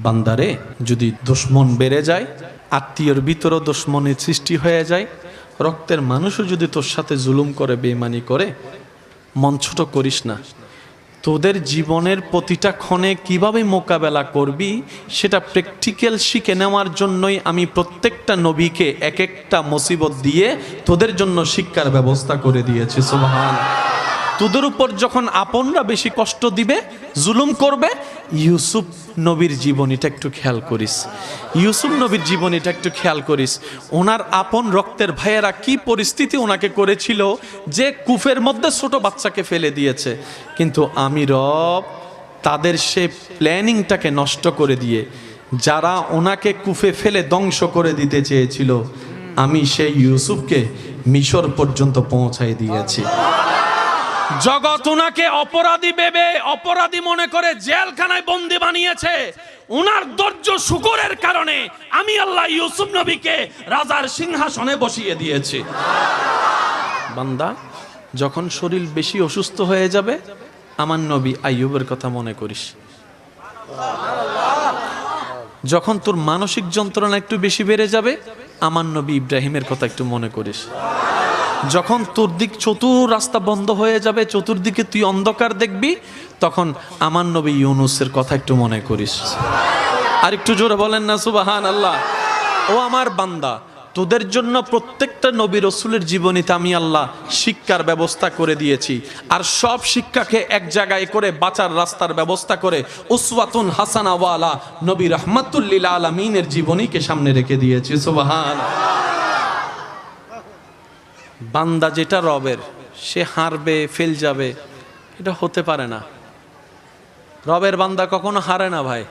বান্দারে যদি দুশমন বেড়ে যায়, আত্মীয়র ভিতরও দুশমনের সৃষ্টি হয়ে যায়, রক্তের মানুষও যদি তোর সাথে জুলুম করে, বেঈমানি করে, মন ছোট করিস না। তোদের জীবনের প্রতিটা ক্ষণে কিভাবে মোকাবেলা করবি সেটা প্র্যাকটিক্যাল শিখে নেওয়ার জন্যই আমি প্রত্যেকটা নবীকে এক একটা মুসিবত দিয়ে তোদের জন্য শিক্ষার ব্যবস্থা করে দিয়েছি। সুবহানাল্লাহ। তোদের উপর যখন আপনরা বেশি কষ্ট দিবে, জুলুম করবে, ইউসুফ নবীর জীবনীটা একটু খেয়াল করিস। ইউসুফ নবীর জীবনীটা একটু খেয়াল করিস। ওনার আপন রক্তের ভাইয়েরা কি পরিস্থিতি ওনাকে করেছিল যে কূপের মধ্যে ছোট বাচ্চাকে ফেলে দিয়েছে, কিন্তু আমি রব তাদের সে প্ল্যানিংটাকে নষ্ট করে দিয়ে যারা ওনাকে কূপে ফেলে ধ্বংস করে দিতে চেয়েছিল, আমি সেই ইউসুফকে মিশর পর্যন্ত পৌঁছাই দিয়েছি। জগৎ ওনাকে অপরাধী ভেবে, অপরাধী মনে করে জেলখানায় বন্দি বানিয়েছে। ওনার ধৈর্য শুকরের কারণে আমি আল্লাহ ইউসুফ নবীকে রাজার সিংহাসনে বসিয়ে দিয়েছি। বান্দা, যখন শরীর বেশি অসুস্থ হয়ে যাবে, আমার নবী আইয়ুবের কথা মনে করিস। যখন তোর মানসিক যন্ত্রণা একটু বেশি বেড়ে যাবে, আমার নবী ইব্রাহিমের কথা একটু মনে করিস। যখন তোর দিক চতুর রাস্তা বন্ধ হয়ে যাবে, চতুর্দিকে তুই অন্ধকার দেখবি, তখন আমার নবী ইউনুসের কথা একটু মনে করিস। আর একটু জোরে বলেন না সুবহানাল্লাহ। ও আমার বান্দা, তোদের জন্য প্রত্যেকটা নবী রসুলের জীবনীতে আমি আল্লাহ শিক্ষার ব্যবস্থা করে দিয়েছি। আর সব শিক্ষাকে এক জায়গায় করে বাঁচার রাস্তার ব্যবস্থা করে উসওয়াতুন হাসানা ওয়ালা নবী রাহমাতুল লিল আলামিনের জীবনীকে সামনে রেখে দিয়েছি। সুবহানাল্লাহ। বান্দা যেটা রবের, সে হারবে, ফেল যাবে, এটা হতে পারে না। রবের বান্দা কখনো হারে না ভাই,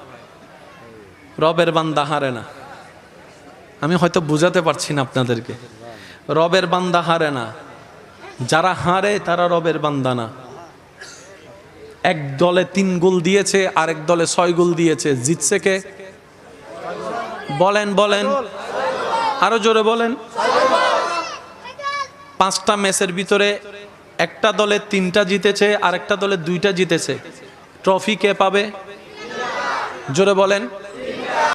রবের বান্দা হারে না। আমি হয়তো বুঝাতে পারছি না আপনাদেরকে। রবের বান্দা হারে না। যারা হারে তারা রবের বান্দা না। এক দলে 3 গোল দিয়েছে, আরেক দলে 6 গোল দিয়েছে, জিতছে কে? বলেন বলেন, আরো জোরে বলেন। 5টা ম্যাচের ভিতরে একটা দলে 3টা জিতেছে, আরেকটা দলে 2টা জিতেছে। ট্রফি কে পাবে? জোরে বলেন।